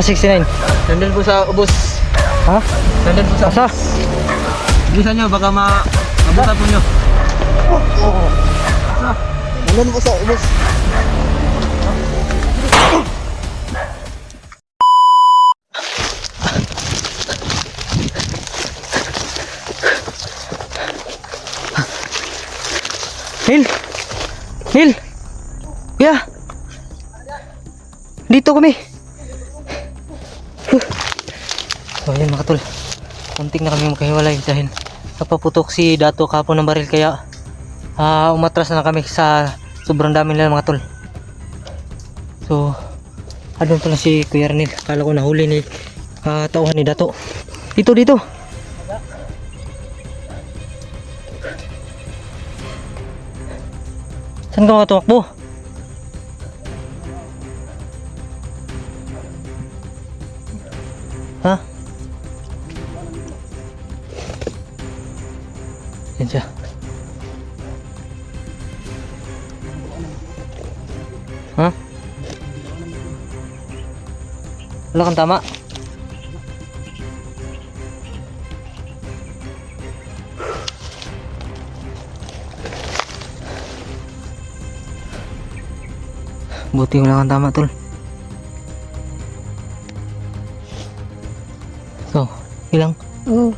69. Nandun po sa ubos. Ha? Nandun po sa Asa? Bilisan nyo, baka mabutan po nyo. Nandun po sa ubos. Nil! Nil! Kuya! Dito kami! So ayun mga tol, muntik na kami magkahiwalay dahil napaputok si Dato kapon ng baril, kaya umatras na kami sa sobrang dami nila mga tol. So andun pala si Kuya Ranil, akala ko nahuli ni tauhan ni Dato. Dito! Saan ka tumakbo? Ha? Yan siya. Ha? Wala kang tama? Buti wala kang tama, tol. So, ilang? Oo.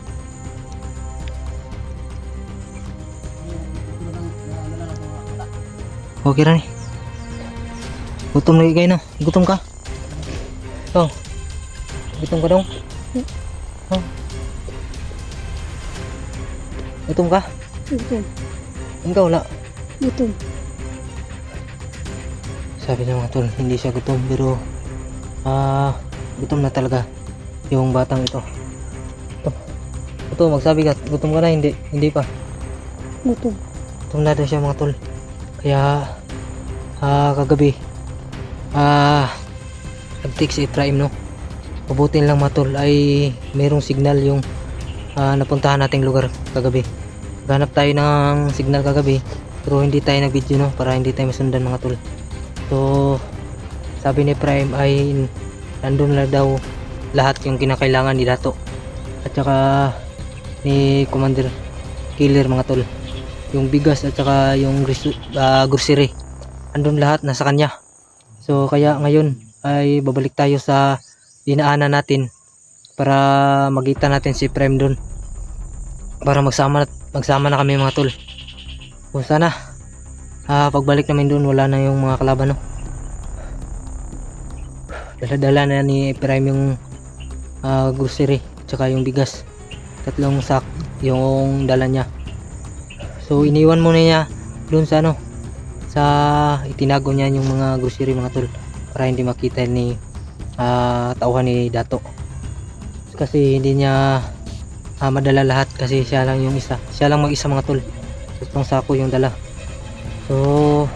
Okay na ni. Gutom lagi kayo, no? Gutom ka? Oh. Gutom ka dong? Oh. Gutom ka? Gutom. Ikaw wala. Gutom. Sabi ng mga tol, hindi siya gutom, pero gutom na talaga yung batang ito. Ito, magsabi ka, gutom ka na, hindi pa. Gutom. Gutom na daw siya mga tol. Kaya kagabi nag-text si Efraim, no. Mabutin lang mga tol ay mayroong signal yung napuntahan nating lugar kagabi. Ganap tayo ng signal kagabi, pero hindi tayo nag-video, no, para hindi tayo masundan mga tol. So sabi ni Prime ay nandun na daw lahat yung kinakailangan ni Dato at saka ni Commander Killer mga tol. Yung bigas at saka yung grocery, andun lahat nasa kanya. So kaya ngayon ay babalik tayo sa dinaanan natin para magkita natin si Prime dun, para magsama na kami mga tol. Kung sana pagbalik namin dun wala na yung mga kalaban, no. Dala-dala na ni Prime yung grocery tsaka yung bigas, 3 sak yung dala niya. So iniwan muna niya dun sa itinago niya yung mga grocery mga tol, para hindi makita ni tauhan ni Dato, kasi hindi niya madala lahat, kasi siya lang mag-isa mga tol. 3 sako yung dala. So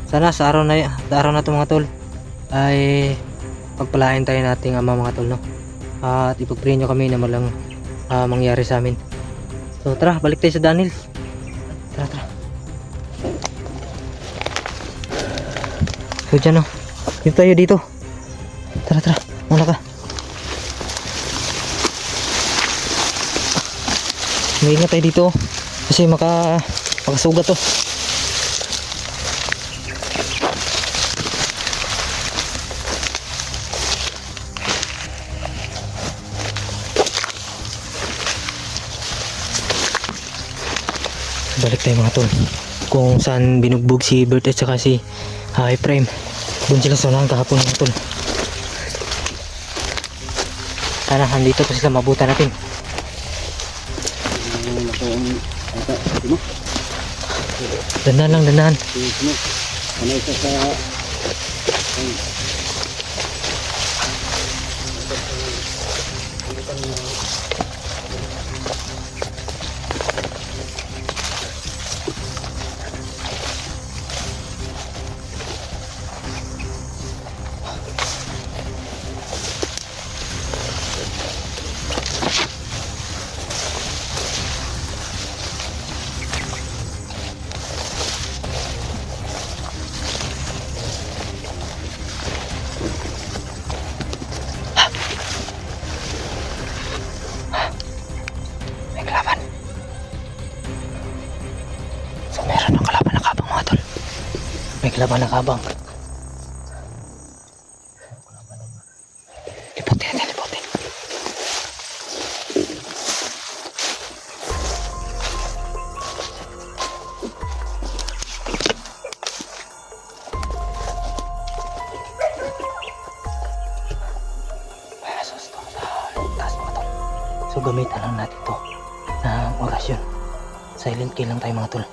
sana sa araw na to mga tol ay pagpalain tayo nating ama mga tol, no, at ipag-pray nyo kami na walang mangyari sa amin. So tara, balik tayo sa Daniels. Tara. So dyan, no, dito tayo dito. Tara, muna ka. Maingat tayo dito kasi makasugat to. Balik tayo mga tol kung saan binugbog si Bert at saka si Efraim. Doon sila sa unahan kahapon mga tol. Sana handito pa sila, mabutan natin. Dandan. May kalaban na kabang. Liputin natin, liputin. So gamitan lang natin to ng orasyon. Silent kill lang tayo mga tol.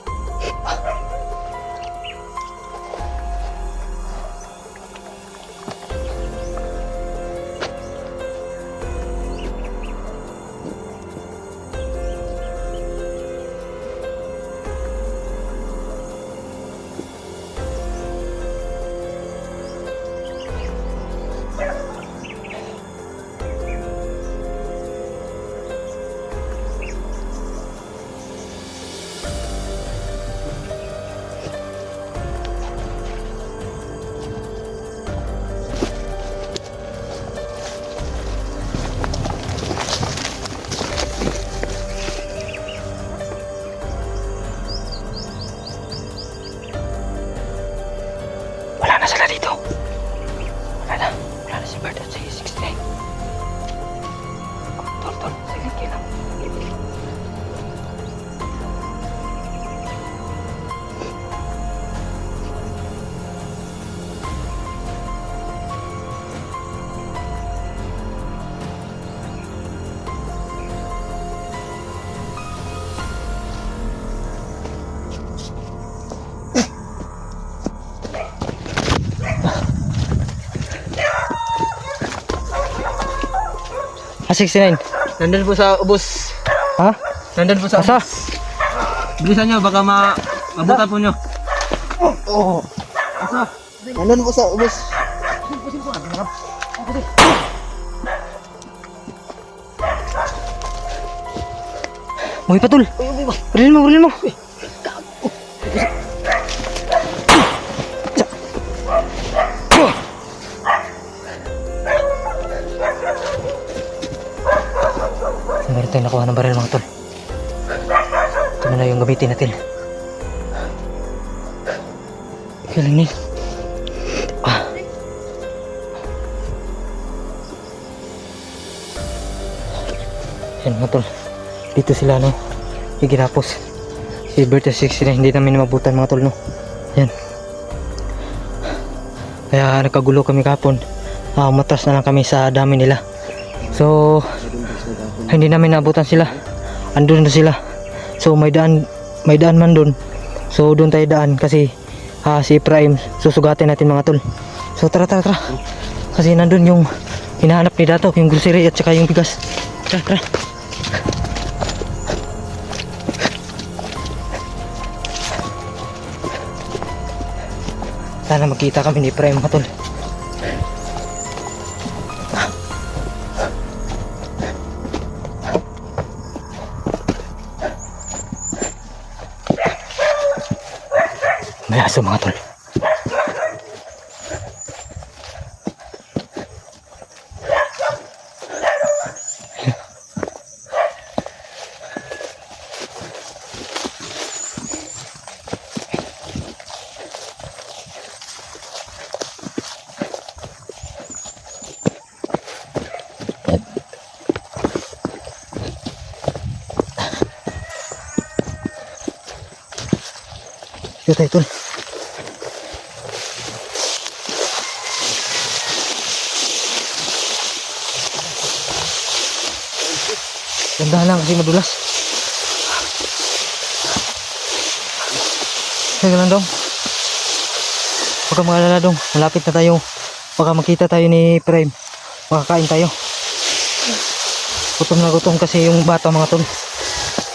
Wala na sila dito. Wala na si Bert at si 69. Tol, silent kill lang. Ah, 69. Nandun po sa ubos. Ha? Nandun po sa Asa? ubos. Bilisan nyo, baka mabutan po nyo. Oo. Nandun po sa ubos. Uy, patul. Brilin mo. Meron tayong nakuha ng baril mga tol. Ito na yung gamitin natin. Galing ni. Yan mga tol. Dito sila no. Iginapos. Si Berta 69 hindi namin mabutan mga tol no. Yan. Kaya nagkagulo kami kapon. Matras na lang kami sa dami nila. So hindi namin naabutan sila. Andun na sila. So may daan man dun. So doon tayo daan kasi si Prime susugatin natin mga tol. So tara. Kasi nandun yung hinahanap ni Dato, yung grocery at saka yung bigas. Tara. Sana makita kami ni Prime mga tol. May aso mga tol. Yun tayo tol. Gandahan lang kasi madulas. Sige lang dong. Huwag kang mag-alala dong. Malapit na tayo. Baka makita tayo ni Prime. Makakain tayo. Gutom na gutom kasi yung bata mga tol.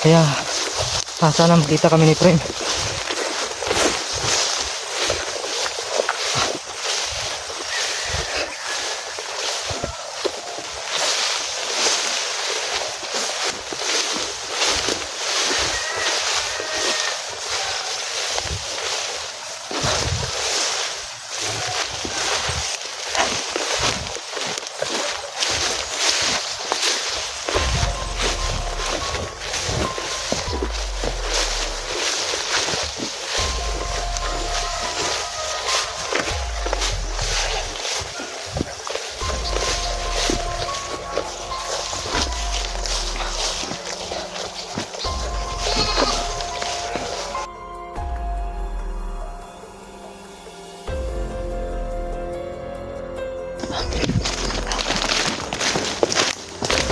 Kaya sana makita kami ni Prime.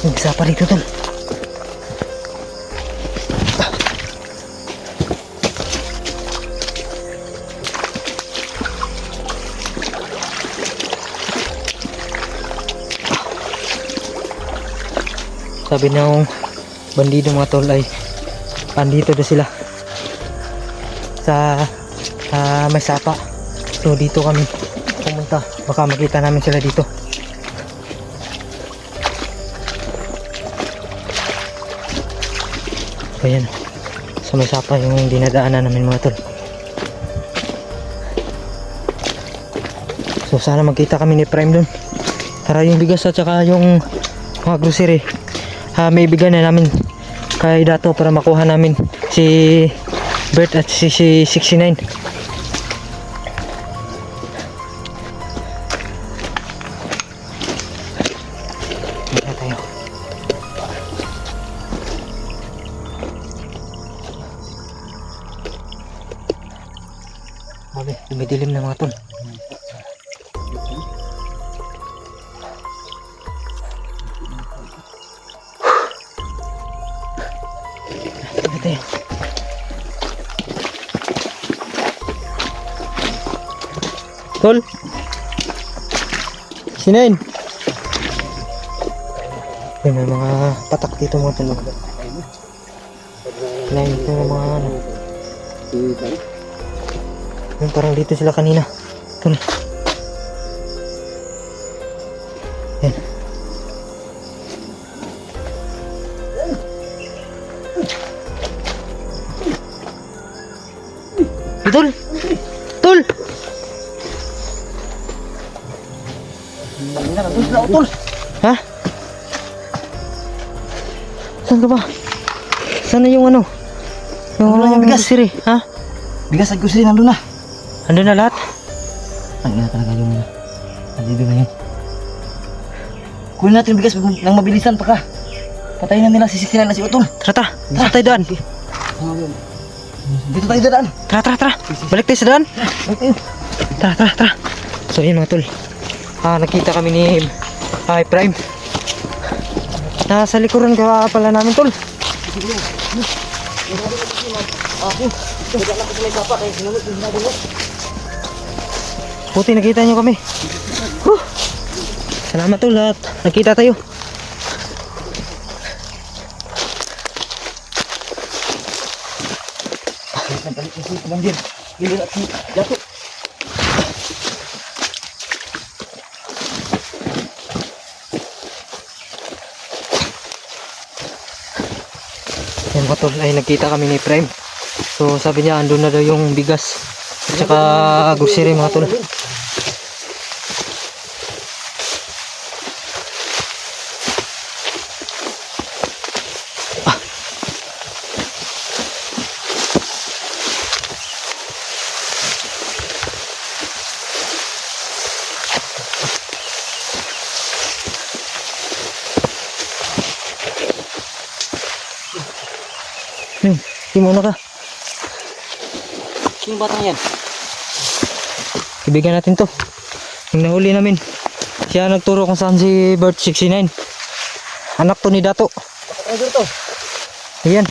Isa pa dito tol. Sabi ng bandido mga tol ay andito na sila sa may sapa. So dito kami pumunta, baka makita namin sila dito. Ayan, sa may sapa yung dinadaanan namin mga tol. So sana magkita kami ni Prime dun para yung bigas at saka yung mga grocery may bigyan na namin kay Dato para makuha namin si Bert at si 69. Muna tayo. Mabi, dumidilim na mga tol. Tayo. Tol. Sinain. May mga patak dito mga tol. Sinain dito ng mga ano. Yung parang dito sila kanina. Tol. Yan. Tol! Tol! Ha? Saan ka ba? Sana yung ano? Yung bigas siri, ha? Bigas at grocery nandun na. Andun na lahat? Ang ina talaga yung nandito na yun. Kunin natin yung bigas nang mabilisan pa ka. Patayin na nila si 69 na si Utol. Tara, tara tayo daan. Dito tayo dadaan. Tara. Balik tayo sa daan. Tara. So yun mga tol. Nakita kami ni Prime. Nasa likuran ka pala namin tol. Buti nakita nyo kami. Salamat tol at nakita tayo. Bandir. Gila at si Dato. Yan mga tol, ay nagkita kami ni Prime. So sabi niya andun na daw yung bigas at saka grocery mga tol. Di muna ka. Sino batang yan? Ibigyan natin to. Yung nahuli namin. Siya nagturo kung saan si Bert 69. Anak to ni Dato. Driver to. Ayan.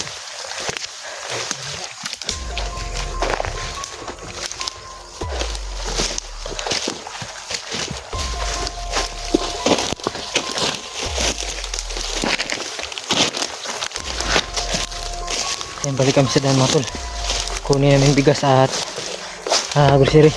Ayan, balik kami sa daan mga tol. Kunin namin bigas at grocery.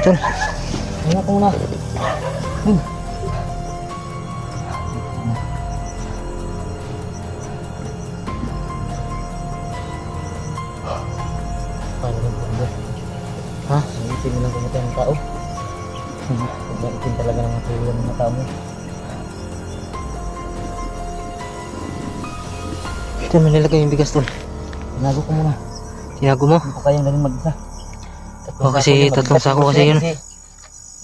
tol. Ano ko na? Paano yung pundo? Ha? Nangitin mo lang kumatay ng tao. Nangitin talaga ng mga tuloy ng mga tao mo. Ito mo nilagay yung bigas tol. Tinago ko muna. Tinago mo? Hindi ko kayang galing mag-isa. Oh, kasi tatlong sako kasi yun.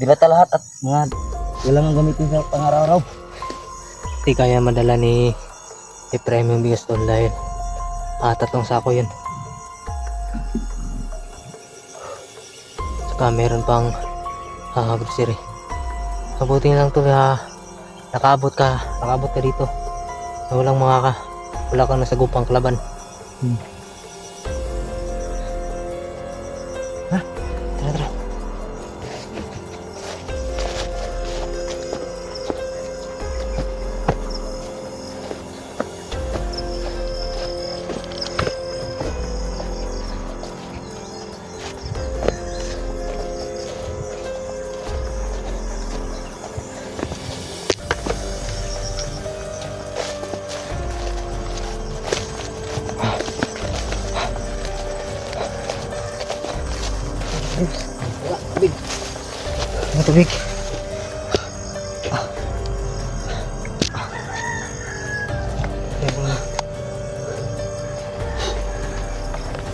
Dilata lahat at mga wala nga gamitin sa pang-araw-araw. Hindi kaya madala ni Efraim yung bigas tol dahil tatlong sako yun. Saka meron pang grocery. Mabuti lang to nakaabot ka dito. Wala kang nasagupang kalaban. Tara. Tubig.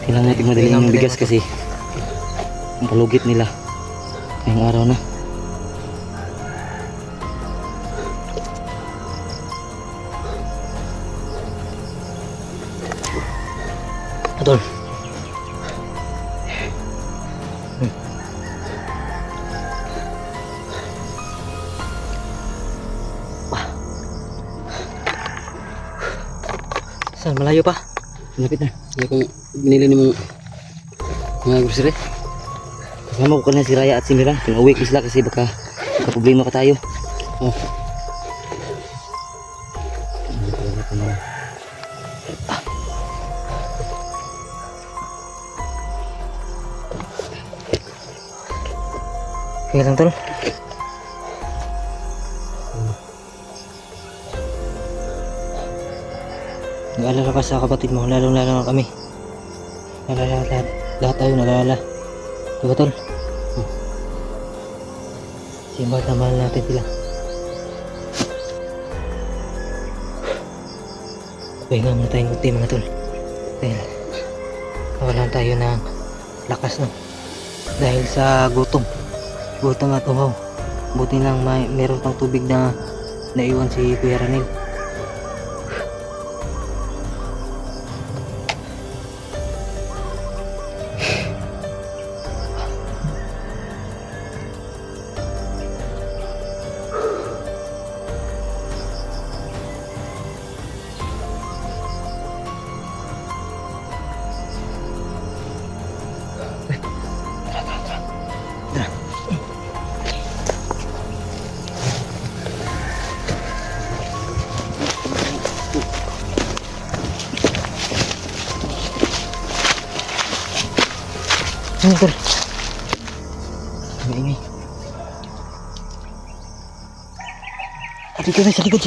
Kailangan natin madali yung bigas kasi ang palugit nila ngayong araw na. Tol. Saan? Malayo pa? Lapit na. Hindi ko binili ni mong mga grocery. Kasama ko na si Raya at si Mira. Pinauwi ko sila kasi baka problema pa tayo. Oh. Okay lang tol. Nag-alala ka sa kapatid mo, lalo na kami. Lahat tayo nag-alala. Diba tol? Simbat na mahal natin sila. Pahinga muna tayong kunti mga tol. Dahil nawalan tayo ng lakas no. Dahil sa gutom at uhaw. Buti lang meron pang tubig na naiwan si Kuya Ranil. Ano tol? Maingay. Sa likod.